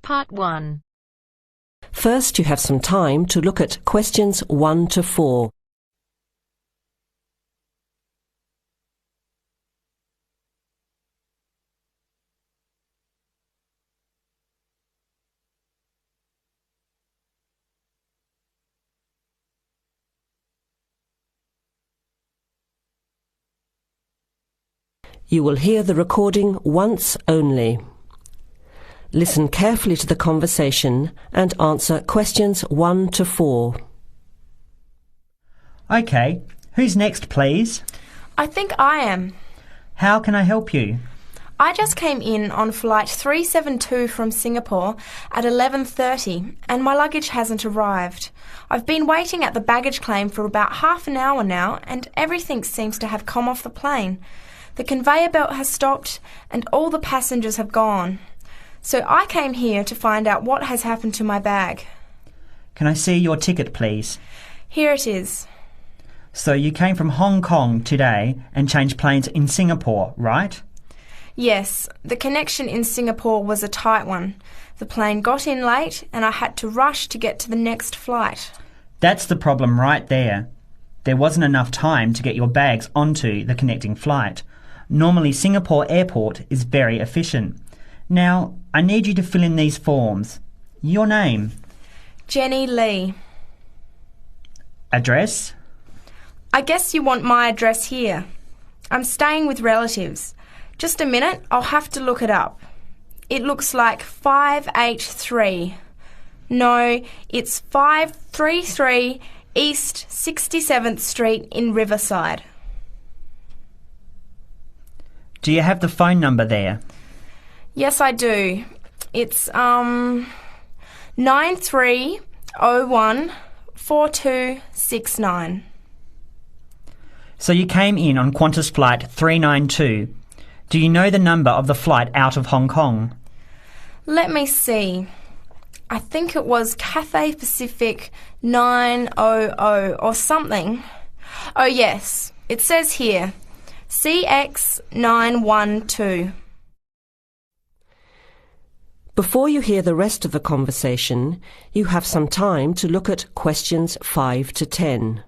Part 1. First, you have some time to look at questions 1 to 4. You will hear the recording once only. Listen carefully to the conversation and answer questions 1 to 4. OK, who's next, please? I think I am. How can I help you? I just came in on flight 372 from Singapore at 11:30 and my luggage hasn't arrived. I've been waiting at the baggage claim for about half an hour now and everything seems to have come off the plane. The conveyor belt has stopped and all the passengers have gone. So I came here to find out what has happened to my bag. Can I see your ticket, please? Here it is. So you came from Hong Kong today and changed planes in Singapore, right? Yes, the connection in Singapore was a tight one. The plane got in late and I had to rush to get to the next flight. That's the problem right there. There wasn't enough time to get your bags onto the connecting flight. Normally, Singapore Airport is very efficient. Now, I need you to fill in these forms. Your name. Jenny Lee. Address. I guess you want my address here. I'm staying with relatives. Just a minute, I'll have to look it up. It looks like 583. No, it's 533 East 67th Street in Riverside. Do you have the phone number there? Yes, I do. It's 93014269. So you came in on Qantas flight 392. Do you know the number of the flight out of Hong Kong? Let me see. I think it was Cathay Pacific 900 or something. Oh yes, it says here, CX912. Before you hear the rest of the conversation, you have some time to look at questions 5 to 10.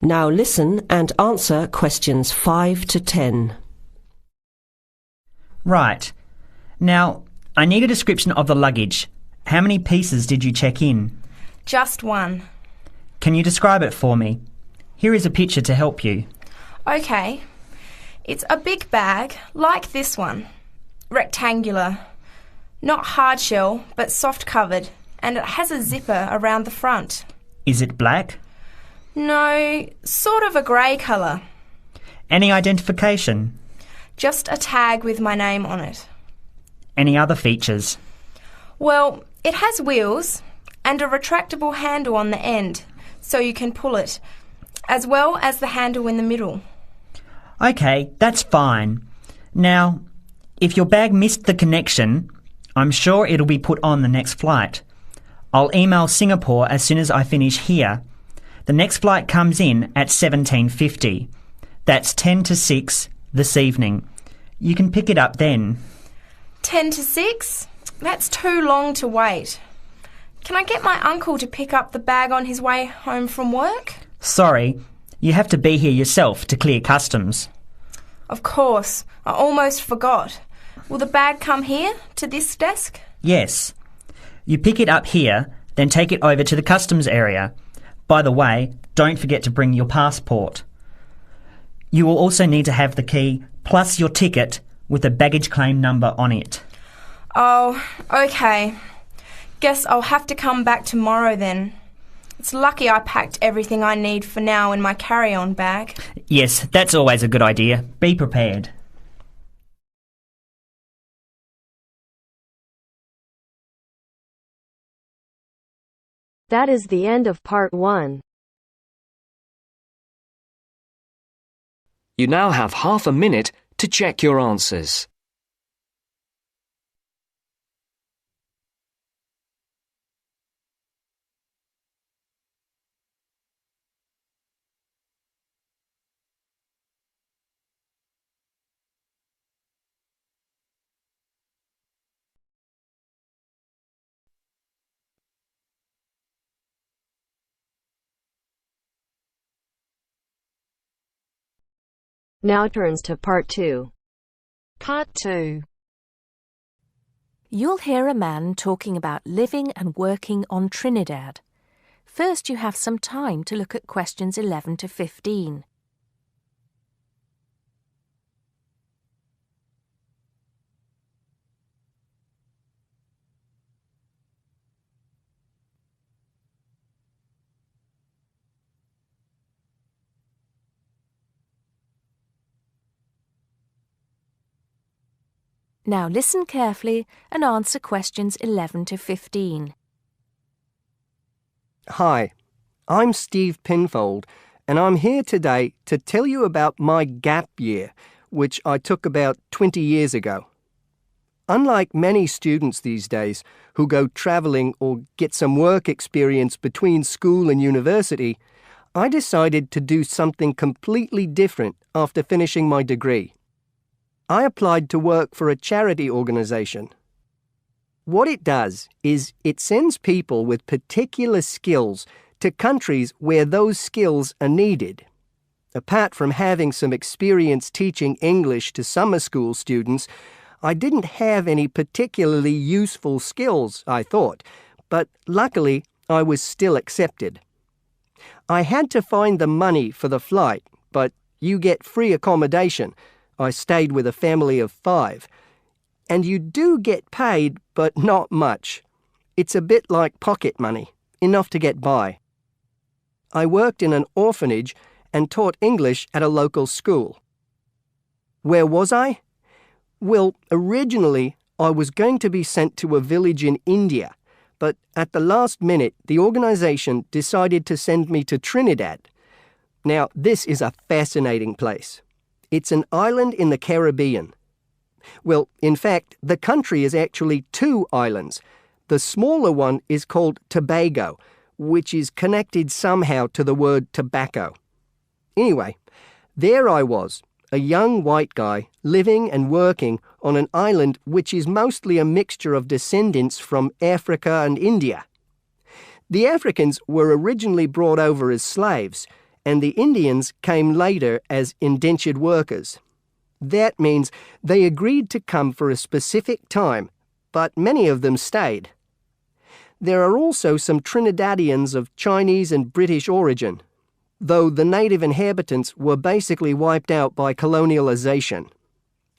Now listen and answer questions 5 to 10. Right. Now, I need a description of the luggage. How many pieces did you check in? Just one. Can you describe it for me? Here is a picture to help you. Okay. It's a big bag, like this one. Rectangular. Not hard shell, but soft covered, and it has a zipper around the front. Is it black? No, sort of a grey colour. Any identification? Just a tag with my name on it. Any other features? Well, it has wheels and a retractable handle on the end, so you can pull it, as well as the handle in the middle. OK, that's fine. Now, if your bag missed the connection, I'm sure it'll be put on the next flight. I'll email Singapore as soon as I finish here. The next flight comes in at 17:50. That's 10 to 6 this evening. You can pick it up then. 10 to 6? That's too long to wait. Can I get my uncle to pick up the bag on his way home from work? Sorry, you have to be here yourself to clear customs. Of course, I almost forgot. Will the bag come here, to this desk? Yes. You pick it up here, then take it over to the customs area. By the way, don't forget to bring your passport. You will also need to have the key plus your ticket with a baggage claim number on it. Oh, okay. Guess I'll have to come back tomorrow then. It's lucky I packed everything I need for now in my carry-on bag. Yes, that's always a good idea. Be prepared. That is the end of part 1. You now have half a minute to check your answers. Now turns to part 2. Part 2. You'll hear a man talking about living and working on Trinidad. First, you have some time to look at questions 11 to 15. Now listen carefully and answer questions 11 to 15. Hi, I'm Steve Pinfold, and I'm here today to tell you about my gap year, which I took about 20 years ago. Unlike many students these days who go travelling or get some work experience between school and university, I decided to do something completely different after finishing my degree. I applied to work for a charity organisation. What it does is it sends people with particular skills to countries where those skills are needed. Apart from having some experience teaching English to summer school students, I didn't have any particularly useful skills, I thought, but luckily I was still accepted. I had to find the money for the flight, but you get free accommodation. I stayed with a family of 5. And you do get paid, but not much. It's a bit like pocket money, enough to get by. I worked in an orphanage and taught English at a local school. Where was I? Well, originally I was going to be sent to a village in India, but at the last minute the organisation decided to send me to Trinidad. Now, this is a fascinating place. It's an island in the Caribbean. Well, in fact, the country is actually 2 islands. The smaller one is called Tobago, which is connected somehow to the word tobacco. Anyway, there I was, a young white guy living and working on an island which is mostly a mixture of descendants from Africa and India. The Africans were originally brought over as slaves, and the Indians came later as indentured workers. That means they agreed to come for a specific time, but many of them stayed. There are also some Trinidadians of Chinese and British origin, though the native inhabitants were basically wiped out by colonialization.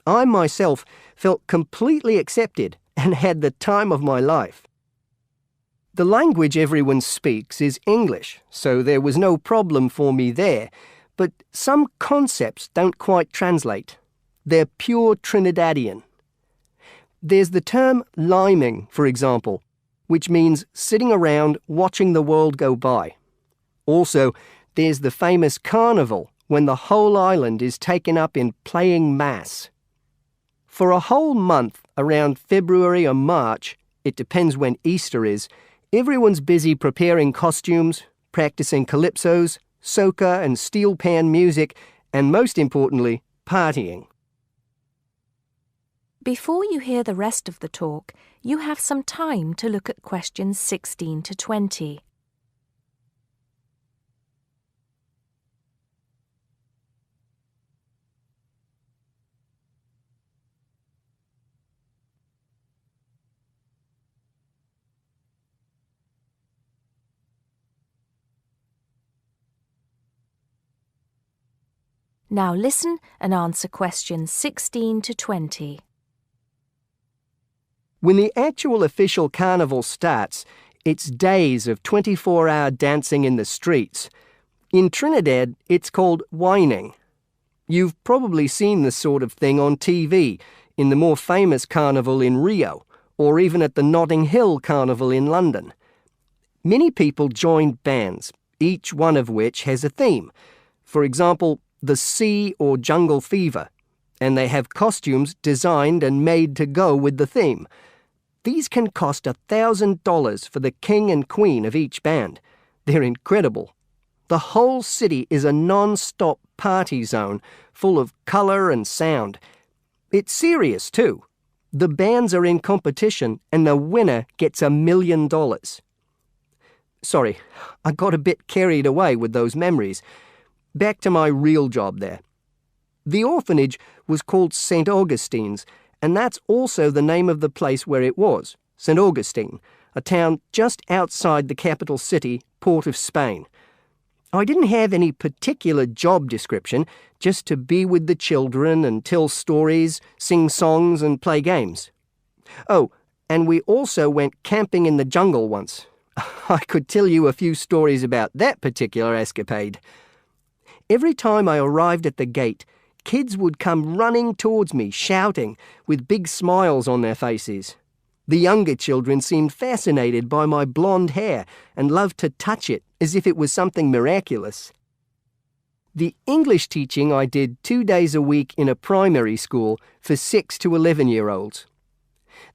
I myself felt completely accepted and had the time of my life. The language everyone speaks is English, so there was no problem for me there, but some concepts don't quite translate. They're pure Trinidadian. There's the term liming, for example, which means sitting around watching the world go by. Also, there's the famous carnival, when the whole island is taken up in playing mass. For a whole month, around February or March, it depends when Easter is, everyone's busy preparing costumes, practicing calypsos, soca and steel pan music, and most importantly, partying. Before you hear the rest of the talk, you have some time to look at questions 16 to 20. Now listen and answer questions 16 to 20. When the actual official carnival starts, it's days of 24-hour dancing in the streets. In Trinidad, it's called whining. You've probably seen this sort of thing on TV, in the more famous carnival in Rio, or even at the Notting Hill Carnival in London. Many people join bands, each one of which has a theme. For example, the sea or jungle fever, and they have costumes designed and made to go with the theme. These can cost $1,000 for the king and queen of each band. They're incredible. The whole city is a non-stop party zone full of colour and sound. It's serious too. The bands are in competition and the winner gets $1 million. Sorry, I got a bit carried away with those memories. Back to my real job there. The orphanage was called St. Augustine's, and that's also the name of the place where it was, St. Augustine, a town just outside the capital city, Port of Spain. I didn't have any particular job description, just to be with the children and tell stories, sing songs and play games. Oh, and we also went camping in the jungle once. I could tell you a few stories about that particular escapade. Every time I arrived at the gate, kids would come running towards me, shouting, with big smiles on their faces. The younger children seemed fascinated by my blonde hair and loved to touch it as if it was something miraculous. The English teaching I did 2 days a week in a primary school for 6 to 11-year-olds.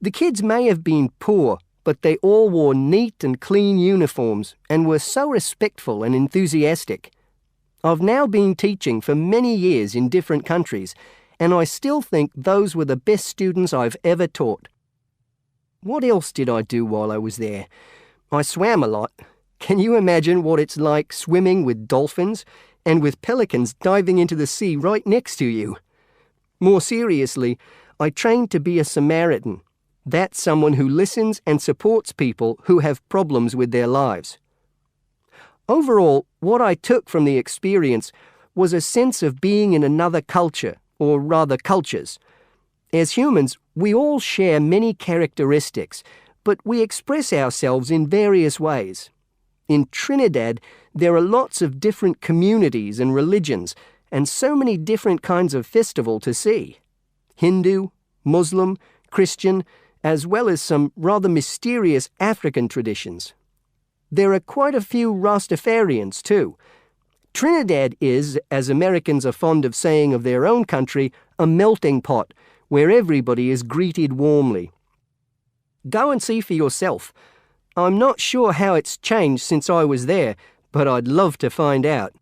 The kids may have been poor, but they all wore neat and clean uniforms and were so respectful and enthusiastic. I've now been teaching for many years in different countries, and I still think those were the best students I've ever taught. What else did I do while I was there? I swam a lot. Can you imagine what it's like swimming with dolphins and with pelicans diving into the sea right next to you? More seriously, I trained to be a Samaritan. That's someone who listens and supports people who have problems with their lives. Overall, what I took from the experience was a sense of being in another culture, or rather cultures. As humans, we all share many characteristics, but we express ourselves in various ways. In Trinidad, there are lots of different communities and religions, and so many different kinds of festival to see. Hindu, Muslim, Christian, as well as some rather mysterious African traditions. There are quite a few Rastafarians too. Trinidad is, as Americans are fond of saying of their own country, a melting pot, where everybody is greeted warmly. Go and see for yourself. I'm not sure how it's changed since I was there, but I'd love to find out.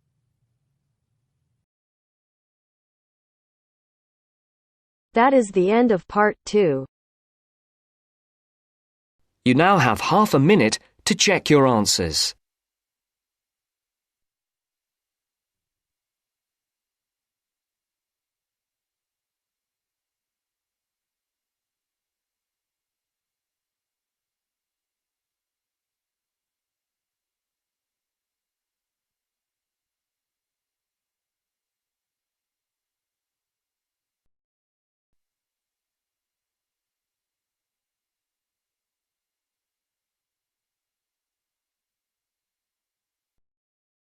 That is the end of part 2. You now have half a minute to check your answers.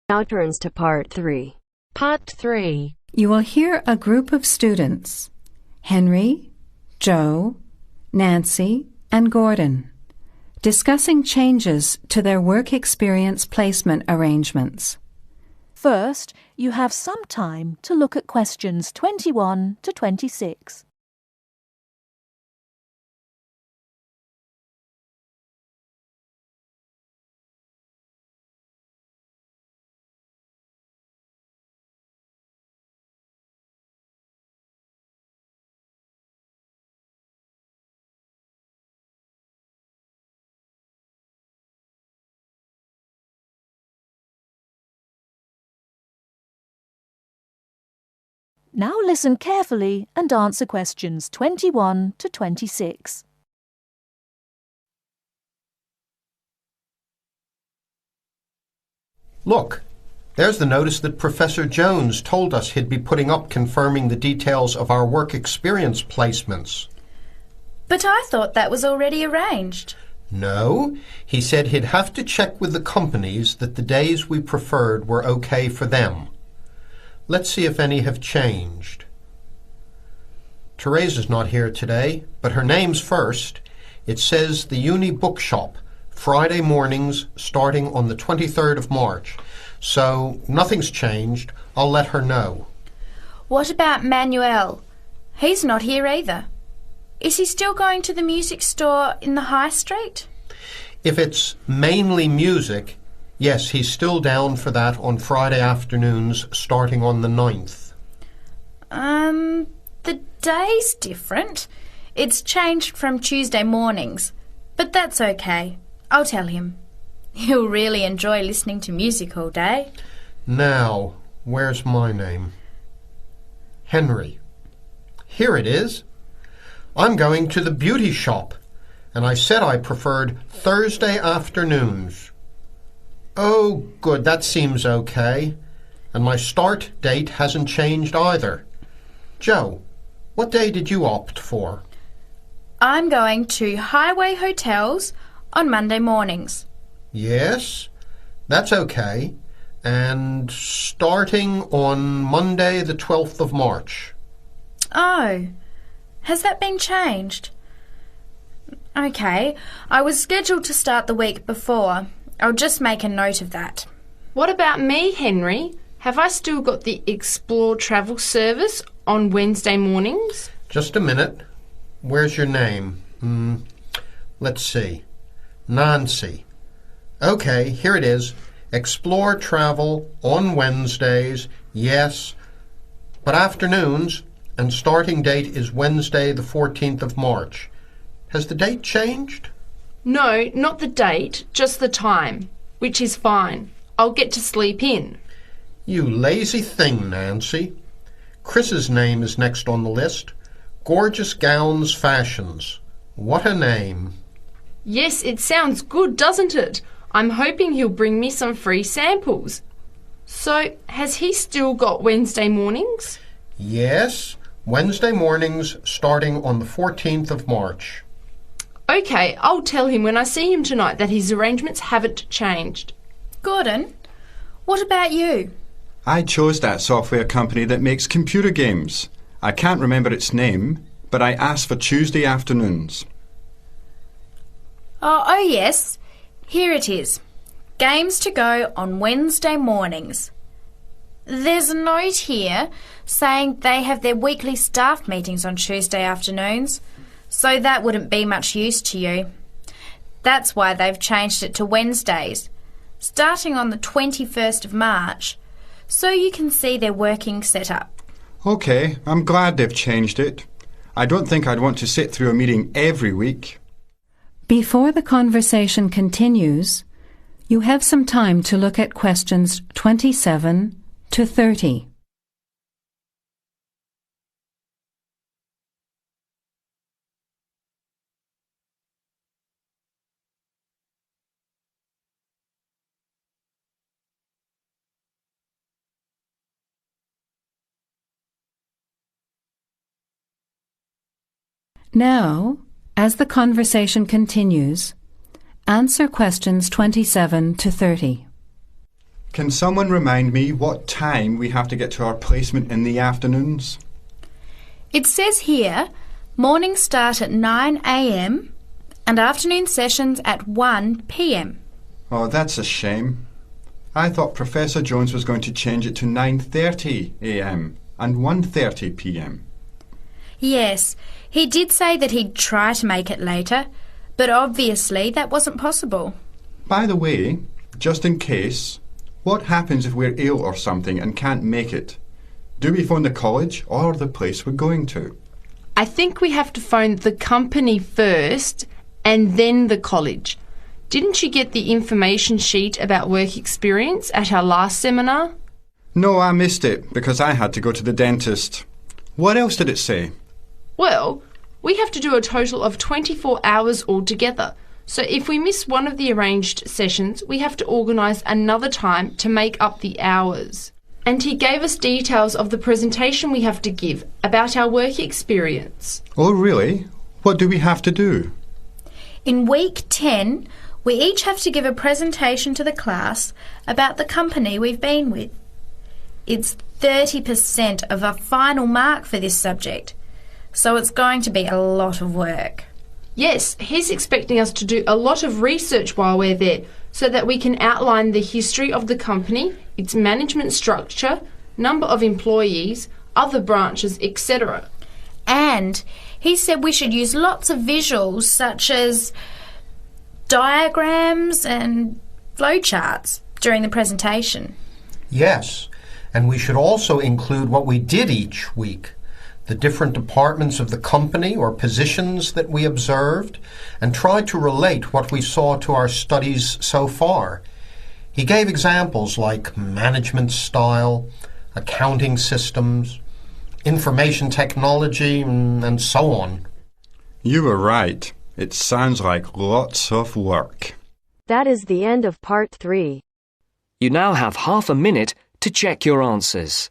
Now turns to part 3. Part 3. You will hear a group of students, Henry, Joe, Nancy, and Gordon, discussing changes to their work experience placement arrangements. First, you have some time to look at questions 21 to 26. Now listen carefully and answer questions 21 to 26. Look, there's the notice that Professor Jones told us he'd be putting up confirming the details of our work experience placements. But I thought that was already arranged. No, he said he'd have to check with the companies that the days we preferred were okay for them. Let's see if any have changed. Teresa's not here today, but her name's first. It says the Uni Bookshop, Friday mornings starting on the 23rd of March. So nothing's changed. I'll let her know. What about Manuel? He's not here either. Is he still going to the music store in the high street? If it's mainly music, yes, he's still down for that on Friday afternoons starting on the 9th. The day's different. It's changed from Tuesday mornings, but that's okay. I'll tell him. He'll really enjoy listening to music all day. Now, where's my name? Henry. Here it is. I'm going to the beauty shop, and I said I preferred Thursday afternoons. Oh, good, that seems okay. And my start date hasn't changed either. Joe, what day did you opt for? I'm going to Highway Hotels on Monday mornings. Yes, that's okay. And starting on Monday the 12th of March. Oh, has that been changed? Okay, I was scheduled to start the week before. I'll just make a note of that. What about me, Henry? Have I still got the Explore Travel service on Wednesday mornings? Just a minute. Where's your name? Let's see. Nancy. Okay, here it is. Explore Travel on Wednesdays, yes, but afternoons, and starting date is Wednesday the 14th of March. Has the date changed? No, not the date, just the time, which is fine. I'll get to sleep in. You lazy thing, Nancy. Chris's name is next on the list. Gorgeous Gowns Fashions. What a name. Yes, it sounds good, doesn't it? I'm hoping he'll bring me some free samples. So, has he still got Wednesday mornings? Yes, Wednesday mornings starting on the 14th of March. Okay, I'll tell him when I see him tonight that his arrangements haven't changed. Gordon, what about you? I chose that software company that makes computer games. I can't remember its name, but I asked for Tuesday afternoons. Oh yes. Here it is. Games to go on Wednesday mornings. There's a note here saying they have their weekly staff meetings on Tuesday afternoons, so that wouldn't be much use to you. That's why they've changed it to Wednesdays, starting on the 21st of March, so you can see their working setup. OK, I'm glad they've changed it. I don't think I'd want to sit through a meeting every week. Before the conversation continues, you have some time to look at questions 27 to 30. Now, as the conversation continues, answer questions 27 to 30. Can someone remind me what time we have to get to our placement in the afternoons? It says here, mornings start at 9 a.m. and afternoon sessions at 1 p.m. Oh, that's a shame. I thought Professor Jones was going to change it to 9:30 a.m. and 1:30 p.m. Yes, he did say that he'd try to make it later, but obviously that wasn't possible. By the way, just in case, what happens if we're ill or something and can't make it? Do we phone the college or the place we're going to? I think we have to phone the company first and then the college. Didn't you get the information sheet about work experience at our last seminar? No, I missed it because I had to go to the dentist. What else did it say? Well, we have to do a total of 24 hours altogether. So if we miss one of the arranged sessions, we have to organise another time to make up the hours. And he gave us details of the presentation we have to give about our work experience. Oh, really? What do we have to do? In week 10, we each have to give a presentation to the class about the company we've been with. It's 30% of our final mark for this subject, so it's going to be a lot of work. Yes, he's expecting us to do a lot of research while we're there so that we can outline the history of the company, its management structure, number of employees, other branches, etc. And he said we should use lots of visuals such as diagrams and flowcharts during the presentation. Yes, and we should also include what we did each week, the different departments of the company or positions that we observed, and try to relate what we saw to our studies so far. He gave examples like management style, accounting systems, information technology, and so on. You were right. It sounds like lots of work. That is the end of part 3. You now have half a minute to check your answers.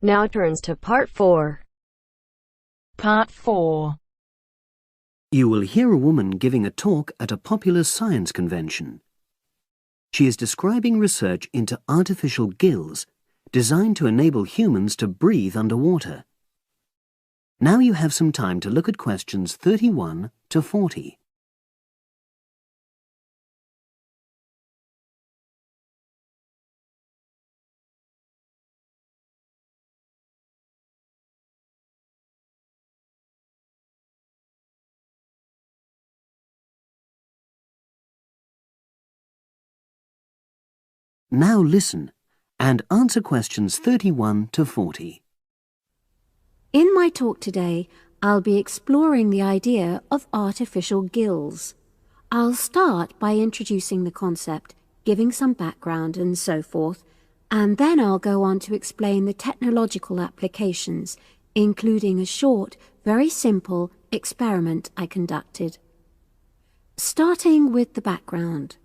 Now turns to part 4. Part 4. You will hear a woman giving a talk at a popular science convention. She is describing research into artificial gills designed to enable humans to breathe underwater. Now you have some time to look at questions 31 to 40. Now listen and answer questions 31 to 40. In my talk today, I'll be exploring the idea of artificial gills. I'll start by introducing the concept, giving some background and so forth, and then I'll go on to explain the technological applications, including a short, very simple experiment I conducted. Starting with the background.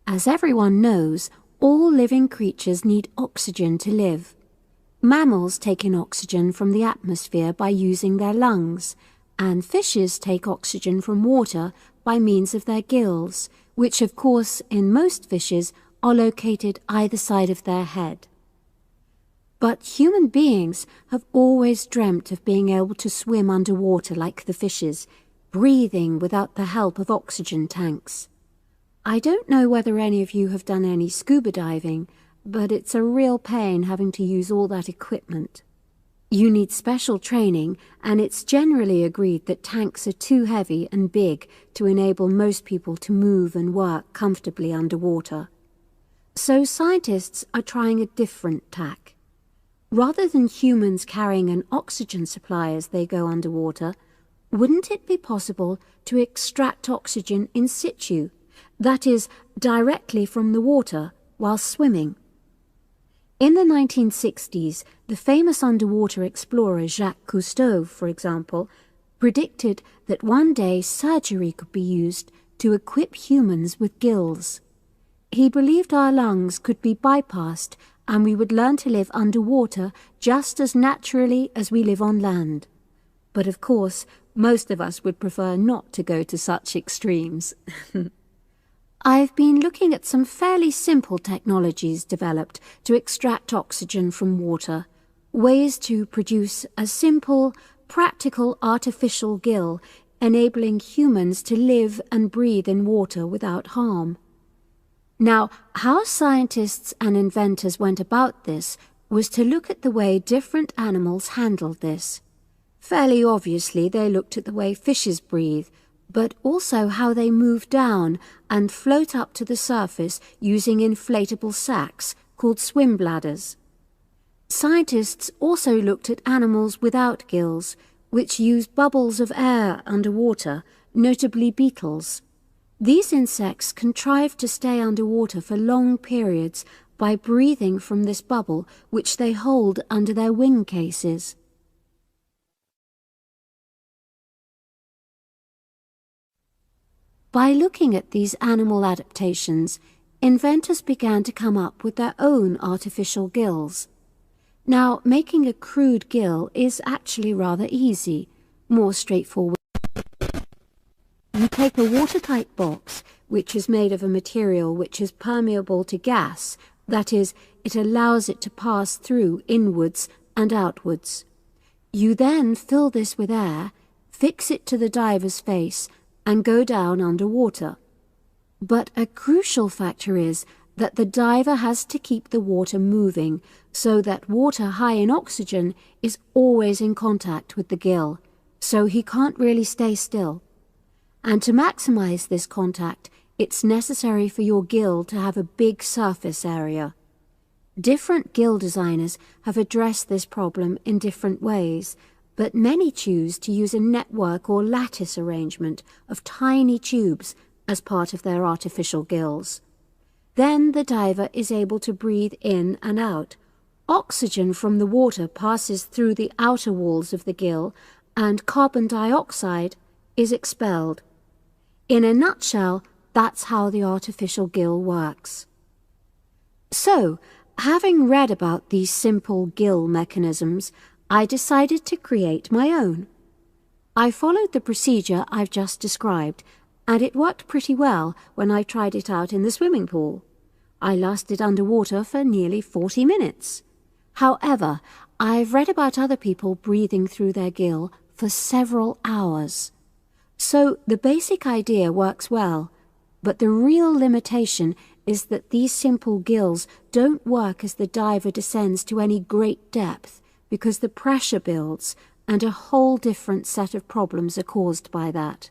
As everyone knows, all living creatures need oxygen to live. Mammals take in oxygen from the atmosphere by using their lungs, and fishes take oxygen from water by means of their gills, which of course in most fishes are located either side of their head. But human beings have always dreamt of being able to swim underwater like the fishes, breathing without the help of oxygen tanks. I don't know whether any of you have done any scuba diving, but it's a real pain having to use all that equipment. You need special training, and it's generally agreed that tanks are too heavy and big to enable most people to move and work comfortably underwater. So scientists are trying a different tack. Rather than humans carrying an oxygen supply as they go underwater, wouldn't it be possible to extract oxygen in situ? That is, directly from the water while swimming. In the 1960s, the famous underwater explorer Jacques Cousteau, for example, predicted that one day surgery could be used to equip humans with gills. He believed our lungs could be bypassed and we would learn to live underwater just as naturally as we live on land. But of course, most of us would prefer not to go to such extremes. I've been looking at some fairly simple technologies developed to extract oxygen from water, ways to produce a simple, practical artificial gill, enabling humans to live and breathe in water without harm. Now, how scientists and inventors went about this was to look at the way different animals handled this. Fairly obviously, they looked at the way fishes breathe, but also how they move down and float up to the surface using inflatable sacs called swim bladders. Scientists also looked at animals without gills, which use bubbles of air underwater, notably beetles. These insects contrive to stay underwater for long periods by breathing from this bubble, which they hold under their wing cases. By looking at these animal adaptations, inventors began to come up with their own artificial gills. Now, making a crude gill is actually rather easy, more straightforward. You take a watertight box, which is made of a material which is permeable to gas, that is, it allows it to pass through inwards and outwards. You then fill this with air, fix it to the diver's face, and go down underwater. But a crucial factor is that the diver has to keep the water moving so that water high in oxygen is always in contact with the gill, so he can't really stay still. And to maximize this contact, it's necessary for your gill to have a big surface area. Different gill designers have addressed this problem in different ways, but many choose to use a network or lattice arrangement of tiny tubes as part of their artificial gills. Then the diver is able to breathe in and out. Oxygen from the water passes through the outer walls of the gill, and carbon dioxide is expelled. In a nutshell, that's how the artificial gill works. So, having read about these simple gill mechanisms, I decided to create my own. I followed the procedure I've just described, and it worked pretty well when I tried it out in the swimming pool. I lasted underwater for nearly 40 minutes. However, I've read about other people breathing through their gill for several hours. So the basic idea works well, but the real limitation is that these simple gills don't work as the diver descends to any great depth because the pressure builds and a whole different set of problems are caused by that.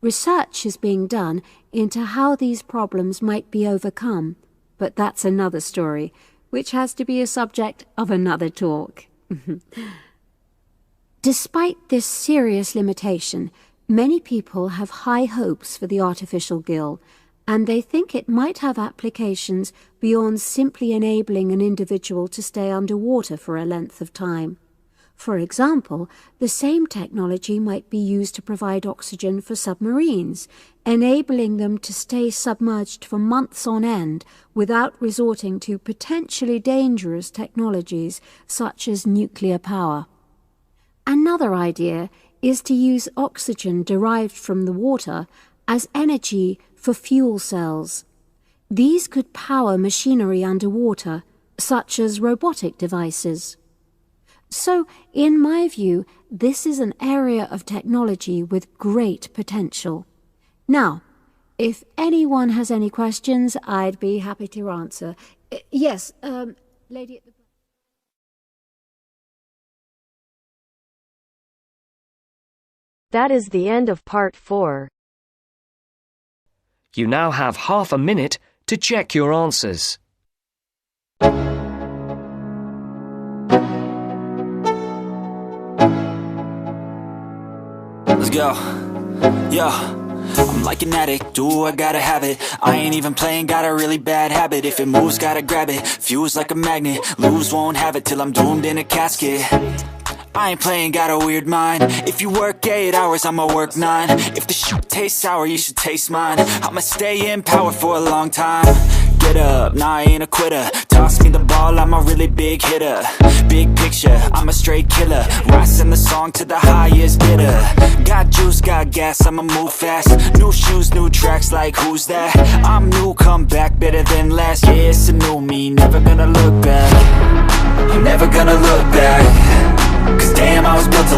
Research is being done into how these problems might be overcome, but that's another story, which has to be a subject of another talk. Despite this serious limitation, many people have high hopes for the artificial gill, and they think it might have applications beyond simply enabling an individual to stay underwater for a length of time. For example, the same technology might be used to provide oxygen for submarines, enabling them to stay submerged for months on end without resorting to potentially dangerous technologies such as nuclear power. Another idea is to use oxygen derived from the water as energy for fuel cells. These could power machinery underwater, such as robotic devices. So, in my view, this is an area of technology with great potential. Now, if anyone has any questions, I'd be happy to answer. Yes, lady at the... That is the end of part 4. You now have half a minute to check your answers. Let's go. Yo, I'm like an addict, do I gotta have it. I ain't even playing, got a really bad habit. If it moves, gotta grab it, fuse like a magnet. Lose, won't have it till I'm doomed in a casket. I ain't playing, got a weird mind. If you work 8 hours, I'ma work 9. If the shoot tastes sour, you should taste mine. I'ma stay in power for a long time. Get up, nah, I ain't a quitter. Toss me the ball, I'm a really big hitter. Big picture, I'm a straight killer. Rising the song to the highest bidder. Got juice, got gas, I'ma move fast. New shoes, new tracks, like who's that? I'm new, come back, better than last. Yeah, it's a new me, never gonna look back. I'm never gonna look back. Cause damn, I was built to